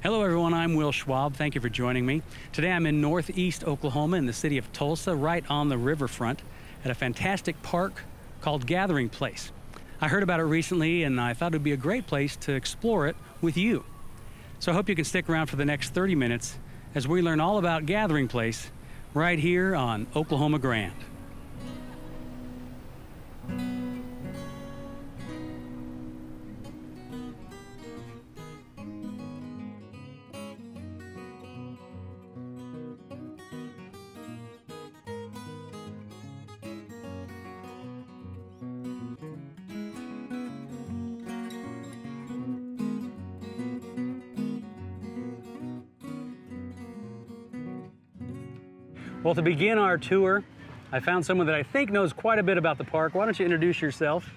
Hello everyone, I'm Will Schwab. Thank you for joining me. Today I'm in northeast Oklahoma in the city of Tulsa, right on the riverfront at a fantastic park called Gathering Place. I heard about it recently and I thought it would be a great place to explore it with you. So I hope you can stick around for the next 30 minutes as we learn all about Gathering Place right here on OKGrand. Well, to begin our tour, I found someone that I think knows quite a bit about the park. Why don't you introduce yourself?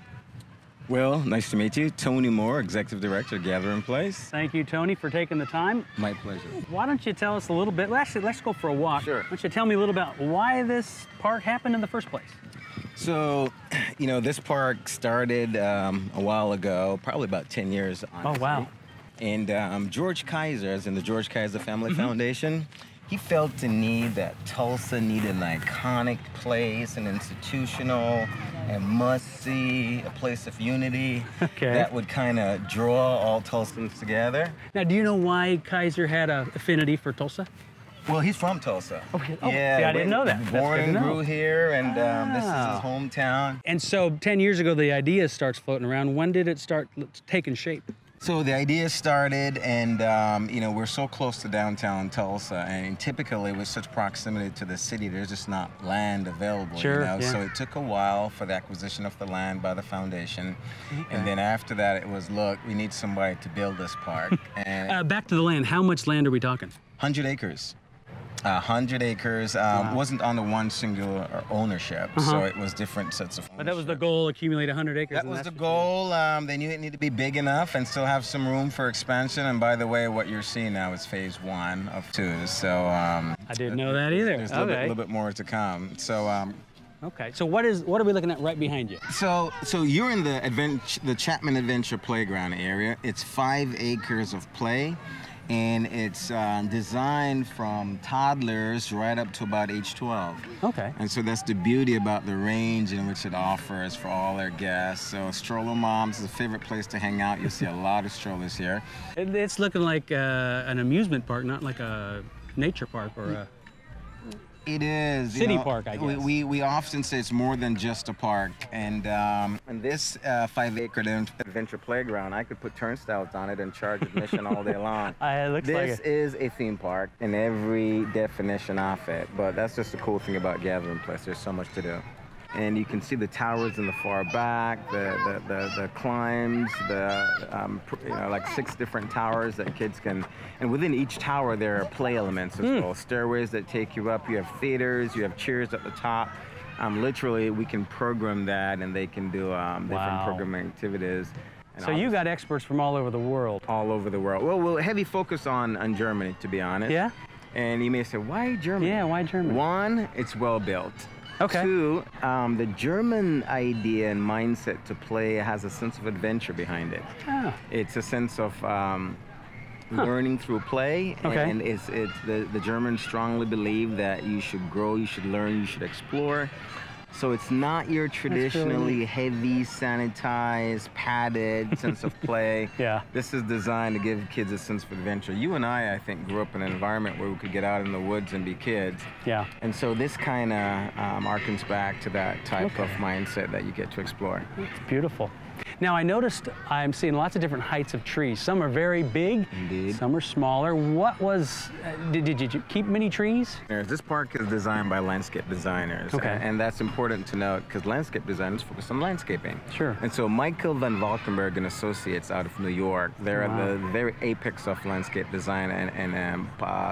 Well, nice to meet you. Tony Moore, Executive Director of Gathering Place. Thank you, Tony, for taking the time. My pleasure. Why don't you tell us a little bit, well, actually, let's go for a walk. Sure. Why don't you tell me a little about why this park happened in the first place? So, this park started a while ago, probably about 10 years, honestly. Oh, wow. And George Kaiser, as in the George Kaiser Family Foundation, he felt the need that Tulsa needed an iconic place, an institutional and must-see, a place of unity that would kind of draw all Tulsans together. Now, do you know why Kaiser had an affinity for Tulsa? Well, he's from Tulsa. Okay. Oh, yeah, see, I didn't know that. Born and grew here, and this is his hometown. And so 10 years ago, the idea starts floating around. When did it start taking shape? So the idea started, and we're so close to downtown Tulsa, and typically with such proximity to the city, there's just not land available. Sure, So it took a while for the acquisition of the land by the foundation, and then after that, it was, look, we need somebody to build this park. And Back to the land. How much land are we talking? 100 acres. 100 acres. Wasn't under one singular ownership, so it was different sets of ownership. But that was the goal, accumulate 100 acres. That was the goal. They knew it needed to be big enough and still have some room for expansion. And by the way, what you're seeing now is phase 1 of 2. So I didn't know that either. There's a little bit more to come. So okay. So what are we looking at right behind you? So you're in the Chapman Adventure Playground area. It's 5 acres of play. And it's designed from toddlers right up to about age 12. Okay. And so that's the beauty about the range in which it offers for all their guests. So stroller moms is a favorite place to hang out. You'll see a lot of strollers here. It's looking like an amusement park, not like a nature park or a... It is. City park, I guess. We often say it's more than just a park. And this 5-acre adventure playground, I could put turnstiles on it and charge admission all day long. It looks like This is a theme park in every definition of it. But that's just the cool thing about Gathering Place. There's so much to do. And you can see the towers in the far back, the climbs, like 6 different towers that kids can, and within each tower there are play elements as well. Stairways that take you up, you have theaters, you have chairs at the top. Literally, we can program that and they can do different programming activities. And so you got experts from all over the world. All over the world. Well, we'll heavy focus on Germany, to be honest. Yeah? And you may say, why Germany? Yeah, why Germany? 1, it's well built. Okay. 2, the German idea and mindset to play has a sense of adventure behind it. Oh. It's a sense of learning through play, and the Germans strongly believe that you should grow, you should learn, you should explore. So it's not your traditionally heavy, sanitized, padded sense of play. Yeah. This is designed to give kids a sense of adventure. You and I think, grew up in an environment where we could get out in the woods and be kids. Yeah. And so this kind of harkens back to that type of mindset that you get to explore. It's beautiful. Now, I noticed I'm seeing lots of different heights of trees. Some are very big, Indeed. Some are smaller. What was, did you keep many trees? This park is designed by landscape designers. Okay. And that's important to note because landscape designers focus on landscaping. Sure. And so Michael van Valkenburg and Associates out of New York, they're at the very apex of landscape design and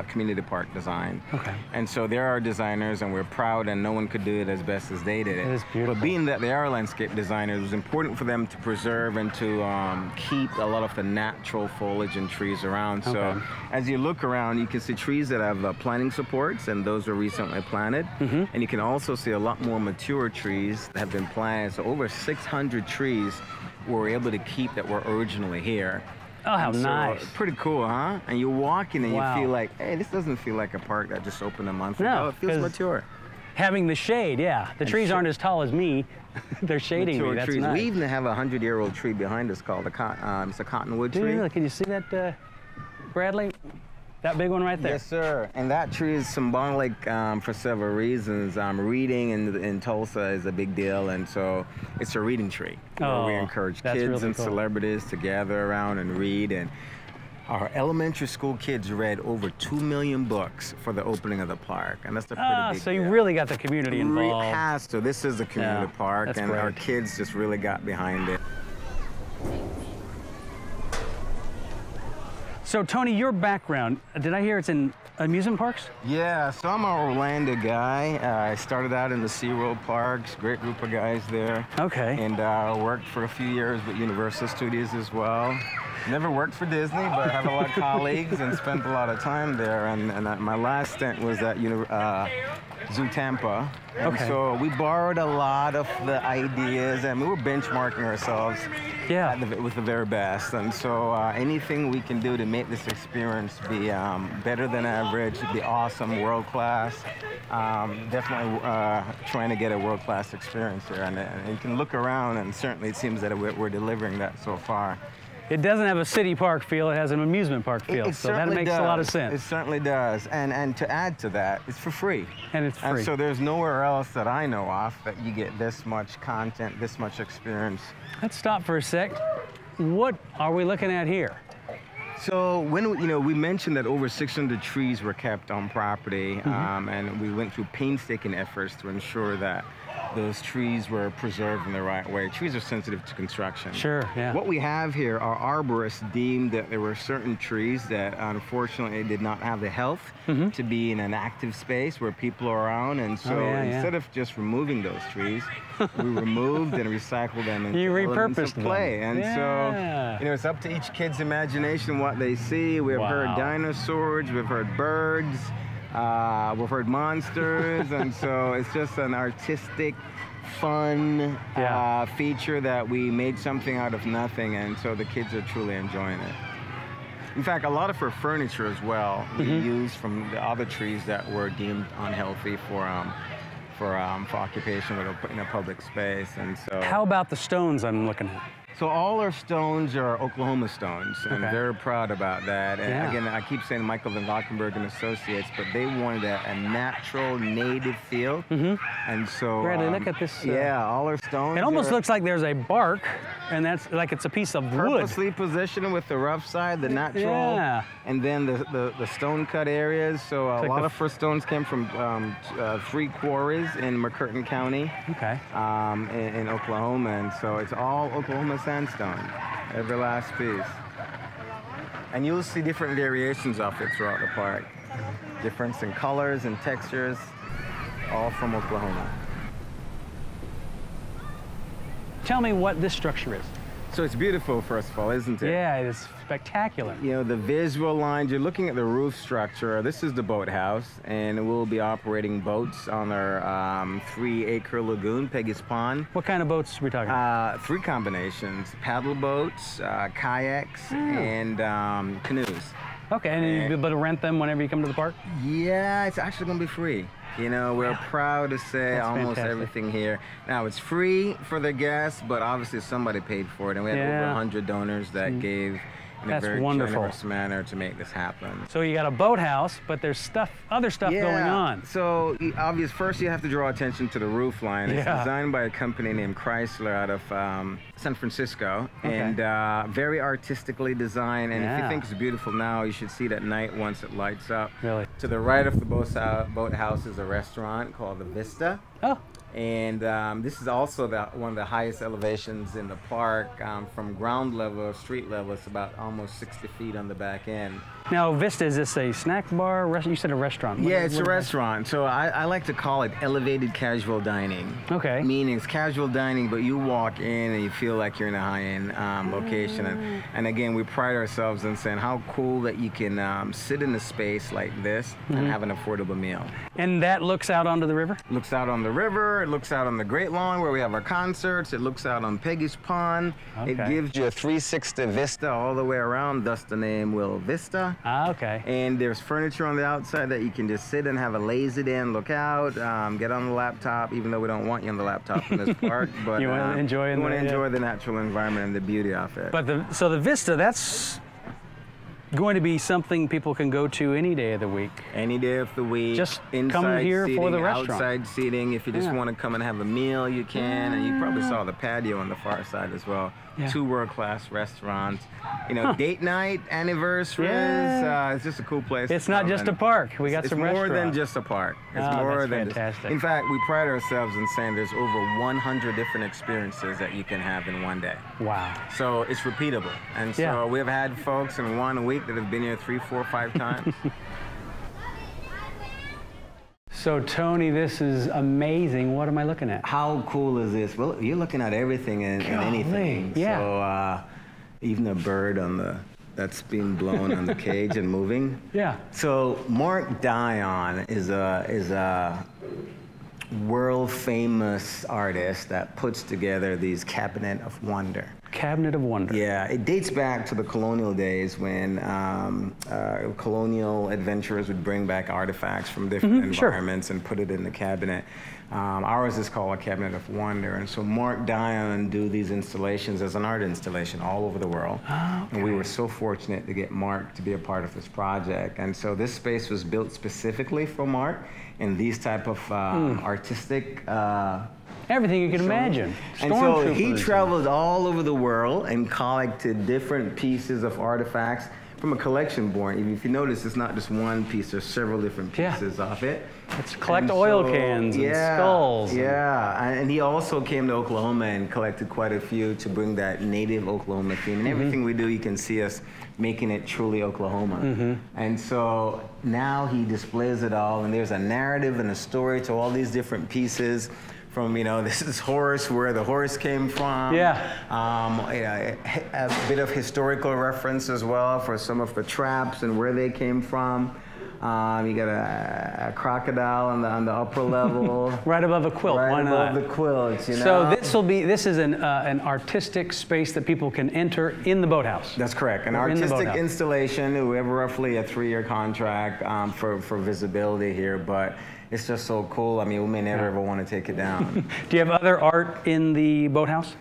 community park design. Okay. And so they're our designers and we're proud and no one could do it as best as they did it. It is beautiful. But being that they are landscape designers, it was important for them to preserve and to keep a lot of the natural foliage and trees around. Okay. So as you look around, you can see trees that have planting supports, and those were recently planted. And you can also see a lot more mature trees that have been planted. So over 600 trees were able to keep that were originally here. Oh, how And so, nice. pretty cool, huh? And you're walking and Wow. you feel like, hey, this doesn't feel like a park that just opened a month No, ago. It feels 'cause mature. Having the shade, yeah. The trees aren't as tall as me. They're shading me. Mature That's trees. nice. We even have a 100-year-old tree behind us called it's a cottonwood Do you tree. really? Can you see that, Bradley? That big one right there. Yes, sir. And that tree is symbolic for several reasons. Reading in Tulsa is a big deal, and so it's a reading tree. Where we encourage that's kids really and cool. celebrities to gather around and read. And our elementary school kids read over 2 million books for the opening of the park, and that's a pretty big So you deal. really got the community involved. Has to. This is a community Yeah, park, that's and our great. kids just really got behind it. So Tony, your background, did I hear it's in amusement parks? Yeah, so I'm an Orlando guy. I started out in the SeaWorld parks, great group of guys there. Okay. And worked for a few years with Universal Studios as well. Never worked for Disney, but I have a lot of colleagues and spent a lot of time there. And my last stint was at Zoo Tampa. And Okay. so we borrowed a lot of the ideas, and we were benchmarking ourselves Yeah. with the very best. And so anything we can do to make this experience be better than average, be awesome, world class, definitely trying to get a world class experience here. And you can look around, and certainly it seems that we're delivering that so far. It doesn't have a city park feel, it has an amusement park feel. It So that certainly makes a lot of does. sense. It certainly does. And to add to that, it's for free. And it's free. And so there's nowhere else that I know of that you get this much content, this much experience. Let's stop for a sec. What are we looking at here? So when we mentioned that over 600 trees were kept on property, and we went through painstaking efforts to ensure that those trees were preserved in the right way. Trees are sensitive to construction. Sure, yeah. What we have here are arborists deemed that there were certain trees that unfortunately did not have the health to be in an active space where people are around, and so instead of just removing those trees, we removed and recycled them into You elements repurposed of play. them. And Yeah. so, it's up to each kid's imagination what they see. We've heard Wow. dinosaurs, we've heard birds, we've heard monsters, and so it's just an artistic, fun feature that we made something out of nothing, and so the kids are truly enjoying it. In fact, a lot of our furniture as well we used from the other trees that were deemed unhealthy for occupation in a public space, and so. How about the stones I'm looking at? So all our stones are Oklahoma stones, and very proud about that. And again, I keep saying Michael Van Valkenburg and Associates, but they wanted a natural, native feel. And so, Bradley, look at this. Yeah, all our stones. It almost are looks like there's a bark, and that's like it's a piece of wood. purposely positioned with the rough side, the natural, and then the stone cut areas. So a lot of our stones came from 3 quarries in McCurtain County, in Oklahoma, and so it's all Oklahoma sandstone, every last piece. And you'll see different variations of it throughout the park. Difference in colors and textures, all from Oklahoma. Tell me what this structure is. So it's beautiful, first of all, isn't it? Yeah, it is spectacular. You know, the visual lines, you're looking at the roof structure. This is the boathouse, and we'll be operating boats on our 3-acre lagoon, Peggy's Pond. What kind of boats are we talking about? 3 combinations: paddle boats, kayaks, and canoes. Okay, and you'll be able to rent them whenever you come to the park? Yeah, it's actually going to be free. You know, we're proud to say That's almost fantastic. everything here. Now, it's free for the guests, but obviously somebody paid for it, and we had over 100 donors that gave in That's a very wonderful. generous manner to make this happen. So you got a boathouse, but there's other stuff going on. So first you have to draw attention to the roof line. It's designed by a company named Chrysler out of San Francisco, and very artistically designed. And if you think it's beautiful now, you should see it at night once it lights up. Really? To the right of the boathouse is a restaurant called the Vista. Oh. And this is also one of the highest elevations in the park. From ground level, street level, it's about almost 60 feet on the back end. Now, Vista, is this a snack bar? You said a restaurant. Yeah, it's a restaurant. So I like to call it elevated casual dining. Okay. Meaning it's casual dining, but you walk in and you feel like you're in a high-end location. And again, we pride ourselves in saying how cool that you can sit in a space like this and have an affordable meal. And that looks out onto the river? Looks out on the river, river. It looks out on the Great Lawn where we have our concerts. It looks out on Peggy's Pond. Okay. It gives you a 360 vista all the way around, thus the name Willow Vista. Okay. And there's furniture on the outside that you can just sit and have a lazy day and look out, get on the laptop, even though we don't want you on the laptop in this park. But you want to enjoy the natural environment and the beauty of it. But so the vista, that's going to be something people can go to any day of the week. Any day of the week. Just inside come here seating, for the restaurant. Outside seating. If you just want to come and have a meal, you can. And you probably saw the patio on the far side as well. Yeah. 2 world-class restaurants. You know, date night, anniversaries. It's just a cool place. It's not just a park. We got some restaurants. It's more than just a park. It's more than fantastic. Just, in fact, we pride ourselves in saying there's over 100 different experiences that you can have in one day. Wow. So it's repeatable. And so we've had folks in 1 week that have been here 3, 4, 5 times. So Tony, this is amazing. What am I looking at? How cool is this? Well, you're looking at everything and anything. Yeah. So even a bird that's being blown on the cage and moving. Yeah. So Mark Dion is a world famous artist that puts together these Cabinet of Wonder. Cabinet of Wonder. Yeah, it dates back to the colonial days when colonial adventurers would bring back artifacts from different environments and put it in the cabinet. Ours is called a Cabinet of Wonder, and so Mark Dion do these installations as an art installation all over the world. And we were so fortunate to get Mark to be a part of this project. And so this space was built specifically for Mark and these type of artistic everything you can imagine. And so he traveled all over the world and collected different pieces of artifacts from a collection board. If you notice, it's not just one piece, there's several different pieces of it. Let's collect oil cans and skulls. Yeah, and he also came to Oklahoma and collected quite a few to bring that native Oklahoma theme. And everything we do, you can see us making it truly Oklahoma. And so now he displays it all, and there's a narrative and a story to all these different pieces. From, you know, this is horse, where the horse came from. A bit of historical reference as well for some of the traps and where they came from. You got a crocodile on the upper level. Right above a quilt, why not? Right above the quilt, you know. So this is an artistic space that people can enter in the boathouse. That's correct. An artistic installation. We have roughly a 3-year contract for visibility here, but it's just so cool. I mean, we may never ever want to take it down. Do you have other art in the boathouse?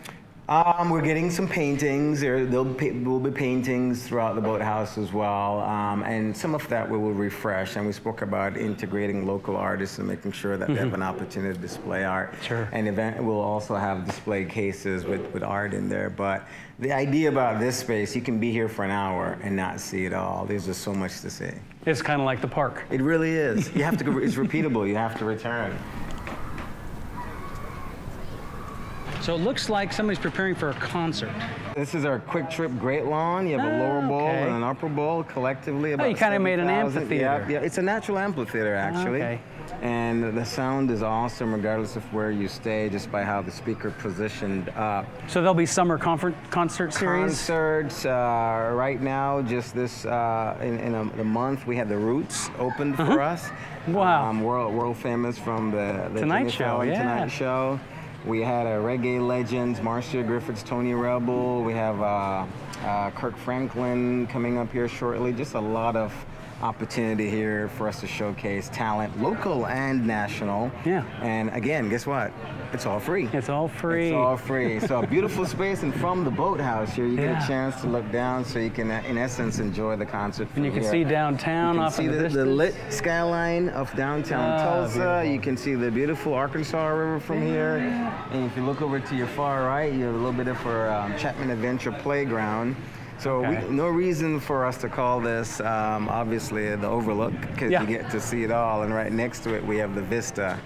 We're getting some paintings. There will be paintings throughout the boathouse as well, and some of that we will refresh. And we spoke about integrating local artists and making sure that they have an opportunity to display art. And we'll also have display cases with art in there. But the idea about this space, you can be here for an hour and not see it all. There's just so much to see. It's kind of like the park. It really is. You have to go. It's repeatable. You have to return. So it looks like somebody's preparing for a concert. This is our Quick Trip Great Lawn. You have a lower bowl and an upper bowl collectively. About you kind of made an amphitheater. Yeah, it's a natural amphitheater actually. And the sound is awesome regardless of where you stay, just by how the speaker positioned up. So there'll be summer concert series? Concerts, right now, just this, in a month, we had The Roots opened for us. Wow. World famous from the Tonight Show, Tonight Show. We had reggae legends, Marcia Griffiths, Tony Rebel. We have Kirk Franklin coming up here shortly. Just a lot of opportunity here for us to showcase talent, local and national. Yeah. And again, guess what? It's all free. It's all free. It's all free. So a beautiful space, and from the boathouse here, you get a chance to look down, so you can, in essence, enjoy the concert. And you can see downtown off in the distance. The lit skyline of downtown Tulsa. Beautiful. You can see the beautiful Arkansas River from here. And if you look over to your far right, you have a little bit of our Chapman Adventure Playground. So no reason for us to call this, obviously, the Overlook, because you get to see it all. And right next to it, we have the Vista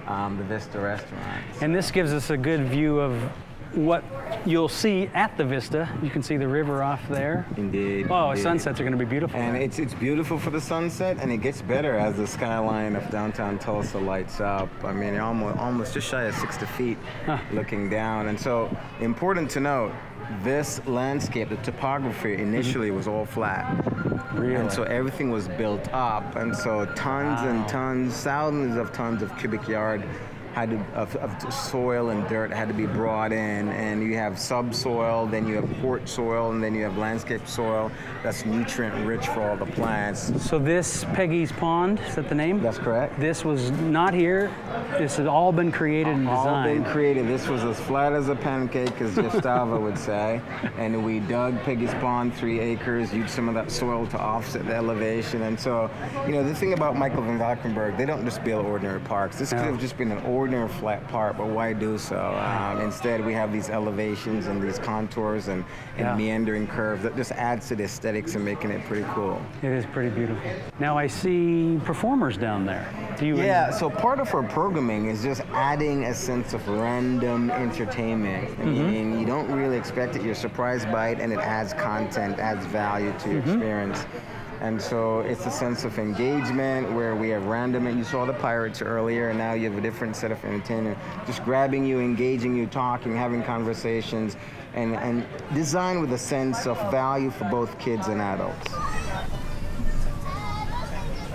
restaurant. And this gives us a good view of what you'll see at the Vista. You can see the river off there. Indeed. Oh, sunsets are going to be beautiful. And it's beautiful for the sunset, and it gets better as the skyline of downtown Tulsa lights up. I mean, you're almost just shy of 60 feet looking down. And so, important to note, this landscape, the topography initially was all flat. Really? And so everything was built up. And so tons and tons, thousands of tons of cubic yard of soil and dirt had to be brought in, and you have subsoil, then you have port soil, and then you have landscape soil that's nutrient rich for all the plants. So this Peggy's Pond, is that the name? That's correct. This was not here. This has all been created and designed. All been created. This was as flat as a pancake, as Gustavo would say. And we dug Peggy's Pond 3 acres, used some of that soil to offset the elevation. And so, you know, the thing about Michael van Valkenburg, they don't just build ordinary parks. This could have just been an ordinary flat park, but why do so? Instead, we have these elevations and these contours and meandering curves that just adds to the aesthetics and making it pretty cool. It is pretty beautiful. Now I see performers down there. So part of our programming is just adding a sense of random entertainment. I mean, you don't really expect it. You're surprised by it, and it adds content, adds value to your experience. And so it's a sense of engagement where we have random, and you saw the pirates earlier, and now you have a different set of entertainment, just grabbing you, engaging you, talking, having conversations, and designed with a sense of value for both kids and adults.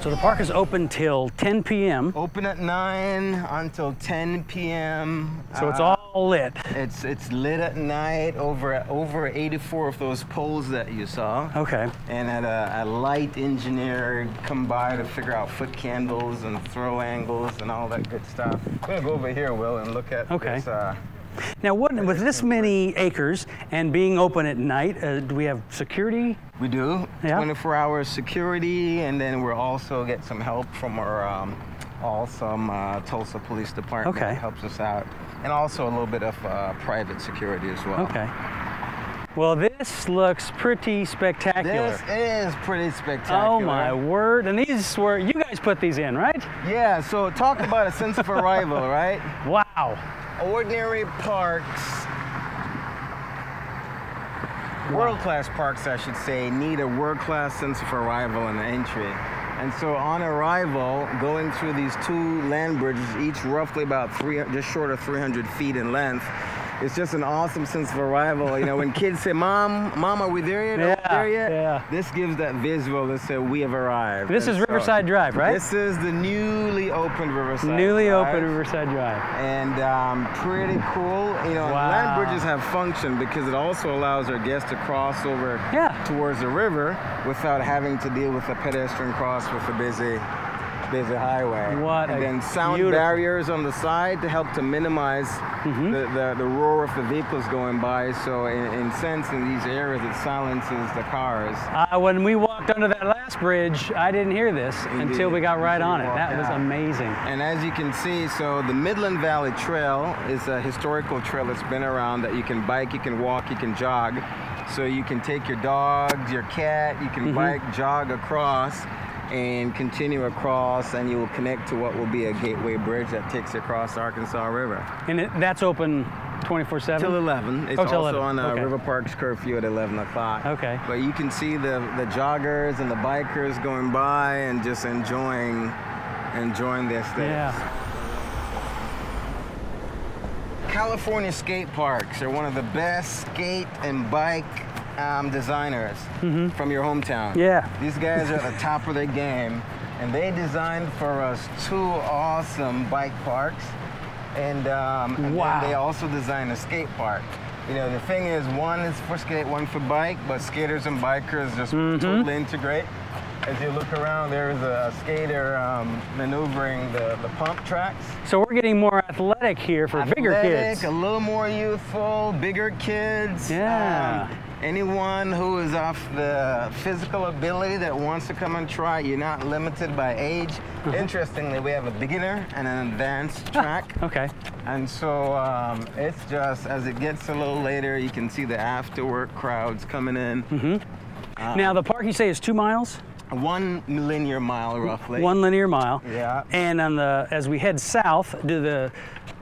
So the park is open till 10 p.m. Open at 9 until 10 p.m. So it's all lit. It's lit at night, over 84 of those poles that you saw. Okay. And had a light engineer come by to figure out foot candles and throw angles and all that good stuff. I'm gonna go over here, Will, and look at this. Now, with this many acres and being open at night, do we have security? We do. 24-hour security, and then we'll also get some help from our awesome Tulsa Police Department that helps us out, and also a little bit of private security as well. Okay. Well, this looks pretty spectacular. This is pretty spectacular. Oh my word! And these were, you guys put these in, right? Yeah. So talk about a sense of arrival, right? Wow. Ordinary parks, world-class parks, I should say, need a world-class sense of arrival and entry. And so on arrival, going through these 2 land bridges, each roughly about just short of 300 feet in length, it's just an awesome sense of arrival. You know, when kids say, Mom, are we there yet? Are we there yet? Yeah. This gives that visual that says, we have arrived. This is Riverside Drive, right? This is the newly opened Riverside Drive. Newly opened Riverside Drive. And pretty cool. You know, land bridges have function because it also allows our guests to cross over towards the river without having to deal with a pedestrian cross with a busy highway. And then sound barriers on the side to help to minimize the roar of the vehicles going by. So in sense, in these areas, it silences the cars. When we walked under that last bridge, I didn't hear this until we got right on it. That was amazing. And as you can see, so the Midland Valley Trail is a historical trail that's been around that you can bike, you can walk, you can jog. So you can take your dog, your cat, you can bike, jog across, and continue across, and you will connect to what will be a gateway bridge that takes you across the Arkansas River. And that's open 24/7? Till 11. It's also on River Park's curfew at 11 o'clock. Okay. But you can see the joggers and the bikers going by and just enjoying the aesthetics. Yeah. California skate parks are one of the best skate and bike designers from your hometown. Yeah. These guys are at the top of their game, and they designed for us 2 awesome bike parks, and then they also designed a skate park. You know, the thing is, one is for skate, one for bike, but skaters and bikers just totally integrate. As you look around, there's a skater maneuvering the pump tracks. So we're getting more athletic here for bigger kids. A little more youthful, bigger kids. Yeah. Anyone who is of the physical ability that wants to come and try, you're not limited by age. Interestingly, we have a beginner and an advanced track. Okay. And so it's just, as it gets a little later, you can see the after-work crowds coming in. Now, the park, you say, is 2 miles? 1 linear mile, roughly. 1 linear mile. Yeah. And on as we head south, do the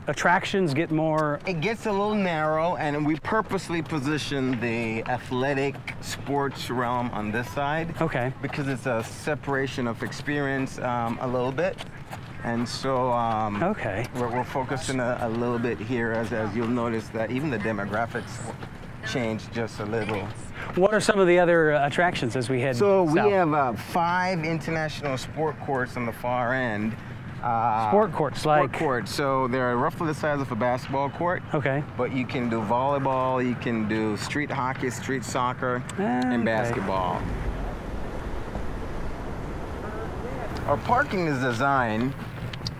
attractions get more? It gets a little narrow, and we purposely position the athletic sports realm on this side. Okay. Because it's a separation of experience a little bit. And so we're focusing a little bit here, as you'll notice that even the demographics changed just a little. What are some of the other attractions as we head south? So we have 5 international sport courts on the far end. Sport courts, like? Sport courts. So they're roughly the size of a basketball court. Okay. But you can do volleyball, you can do street hockey, street soccer, and basketball. Our parking is designed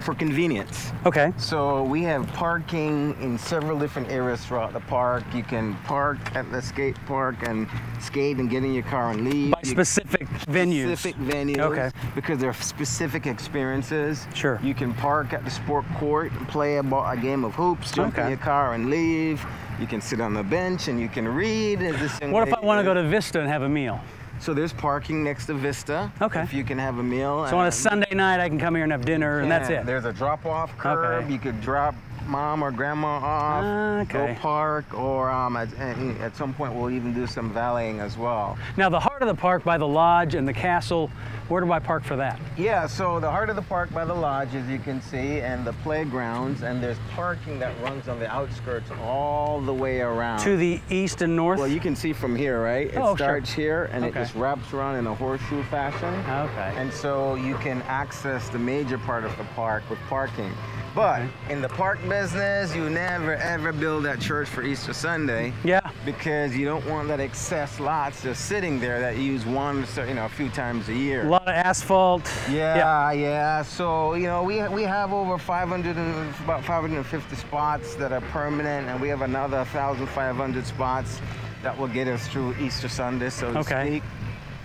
for convenience. Okay. So we have parking in several different areas throughout the park. You can park at the skate park and skate and get in your car and leave. By specific venues. Specific venues. Okay. Because they're specific experiences. Sure. You can park at the sport court and play a game of hoops, jump in your car and leave. You can sit on the bench and you can read. What if I want to go to Vista and have a meal? So there's parking next to Vista. Okay. If you can have a meal. So on a Sunday night, I can come here and have dinner, and that's it. There's a drop-off curb. Okay. You could drop mom or grandma off, go park, or at some point we'll even do some valeting as well. Now the heart of the park by the lodge and the castle, where do I park for that? Yeah, so the heart of the park by the lodge, as you can see, and the playgrounds, and there's parking that runs on the outskirts all the way around. To the east and north? Well, you can see from here, right? It starts here, and it just wraps around in a horseshoe fashion. Okay. And so you can access the major part of the park with parking. But in the park business, you never ever build that church for Easter Sunday. Yeah. Because you don't want that excess lots just sitting there that you use a few times a year. A lot of asphalt. Yeah. So we have over about 550 spots that are permanent, and we have another 1,500 spots that will get us through Easter Sunday, so to speak.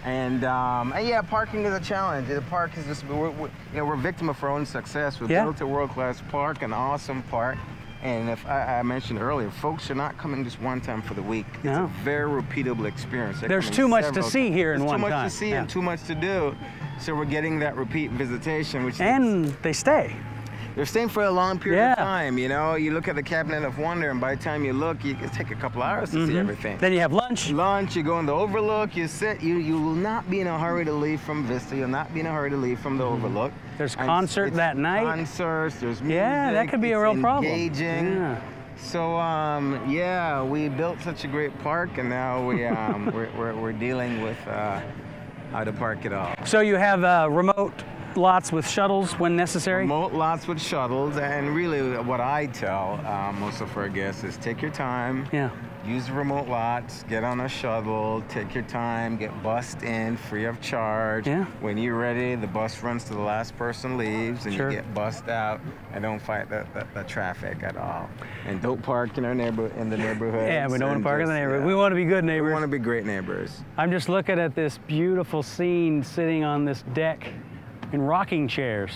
And yeah, parking is a challenge. The park is just, we're a victim of our own success. We built a world-class park, an awesome park. And if I mentioned earlier, folks are not coming just one time for the week. It's a very repeatable experience. There's too much to see here in one time. Too much to see and too much to do. So we're getting that repeat visitation, and they stay. They're staying for a long period of time. You look at the Cabinet of Wonder, and by the time you look, it take a couple hours to see everything. Then you have lunch. You go in the Overlook, you sit. You will not be in a hurry to leave from Vista. You'll not be in a hurry to leave from the Overlook. There's concert that night. Concerts, there's music. Yeah, that could be a real problem. Engaging. Yeah. So yeah, we built such a great park, and now we're dealing with how to park it all. So you have remote lots with shuttles when necessary? Remote lots with shuttles, and really what I tell most of our guests is take your time. Yeah. Use the remote lots, get on a shuttle, take your time, get bussed in free of charge. Yeah. When you're ready, the bus runs to the last person leaves, and you get bussed out, and don't fight the traffic at all. And don't park in the neighborhood. Yeah, we don't want to park in the neighborhood. We want to be good neighbors. We want to be great neighbors. I'm just looking at this beautiful scene sitting on this deck in rocking chairs.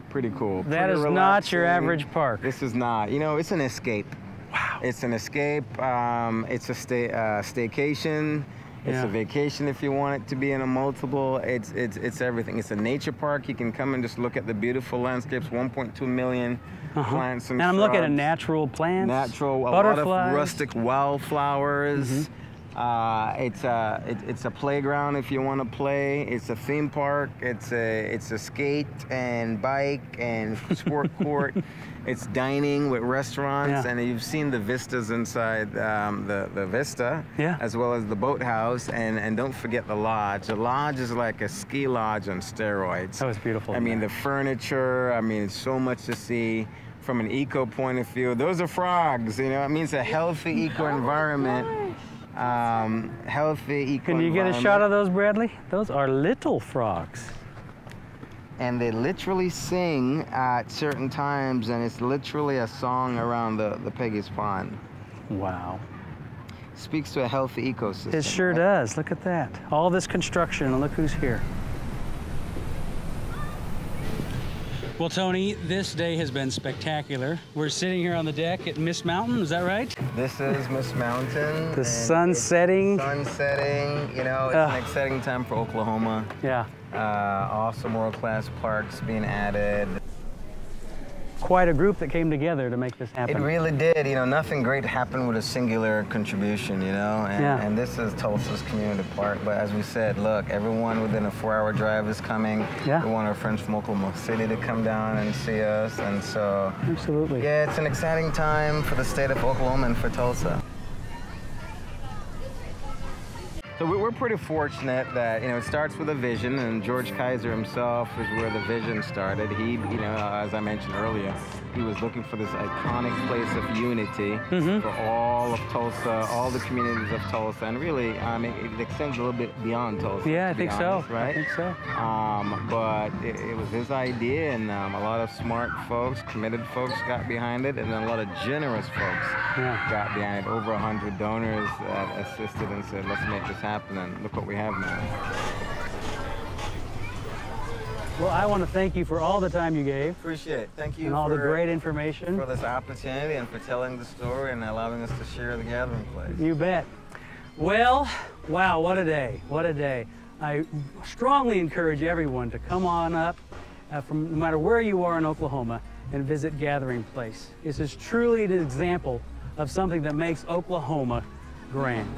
Pretty cool. That is not your average park. This is not. It's an escape. Wow. It's an escape. It's a staycation. It's a vacation if you want it to be in a multiple. It's everything. It's a nature park. You can come and just look at the beautiful landscapes. 1.2 million plants and I'm shrubs. looking at natural plants. Natural, butterflies. A lot of rustic wildflowers. It's a playground if you want to play. It's a theme park. It's a skate and bike and sport court. It's dining with restaurants, and you've seen the vistas inside the Vista, as well as the boathouse, and don't forget the lodge. The lodge is like a ski lodge on steroids. That was beautiful. I mean, the furniture. I mean, so much to see. From an eco point of view, those are frogs. It means a healthy eco environment. Healthy eco Can you get a shot of those, Bradley? Those are little frogs. And they literally sing at certain times, and it's literally a song around the Peggy's Pond. Wow. Speaks to a healthy ecosystem. It sure does. Look at that. All this construction, and look who's here. Well, Tony, this day has been spectacular. We're sitting here on the deck at Miss Mountain, is that right? This is Miss Mountain. The sun setting. Sun setting. It's an exciting time for Oklahoma. Yeah. Awesome world-class parks being added. Quite a group that came together to make this happen. It really did. Nothing great happened with a singular contribution, and this is Tulsa's community park. But as we said, look, everyone within a 4-hour drive is coming. Yeah. We want our friends from Oklahoma City to come down and see us, and so... Absolutely. Yeah, it's an exciting time for the state of Oklahoma and for Tulsa. So we're pretty fortunate that, it starts with a vision, and George Kaiser himself is where the vision started. He, as I mentioned earlier, he was looking for this iconic place of unity for all of Tulsa, all the communities of Tulsa, and really, it extends a little bit beyond Tulsa. Yeah, I think so. Right? I think so. But it was his idea, and a lot of smart folks, committed folks got behind it, and then a lot of generous folks got behind it. Over 100 donors assisted and said, let's make this happen, and look what we have now. Well, I want to thank you for all the time you gave. Appreciate it. Thank you and all the great information. For this opportunity and for telling the story and allowing us to share the gathering place. You bet. Well, wow, what a day. What a day. I strongly encourage everyone to come on up from no matter where you are in Oklahoma and visit Gathering Place. This is truly an example of something that makes Oklahoma grand.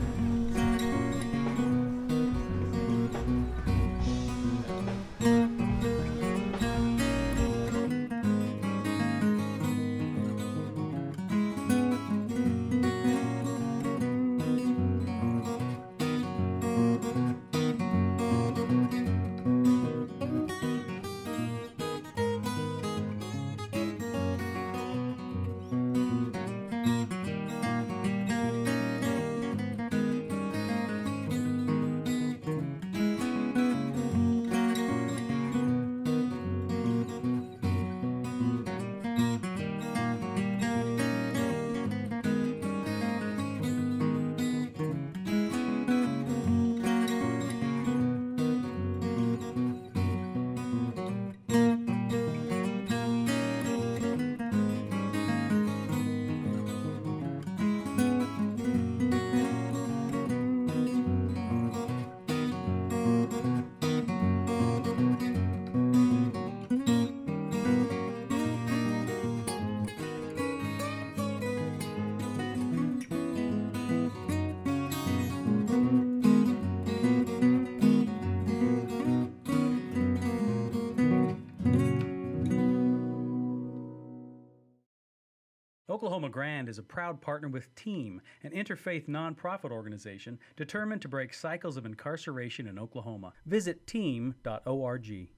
Oklahoma Grand is a proud partner with TEAM, an interfaith nonprofit organization determined to break cycles of incarceration in Oklahoma. Visit team.org.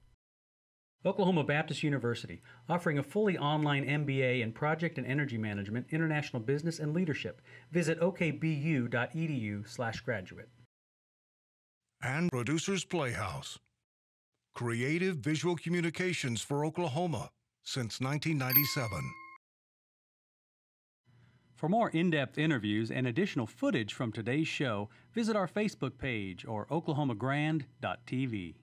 Oklahoma Baptist University, offering a fully online MBA in Project and Energy Management, International Business and Leadership. Visit okbu.edu/graduate. And Producers Playhouse, creative visual communications for Oklahoma since 1997. For more in-depth interviews and additional footage from today's show, visit our Facebook page or oklahomagrand.tv.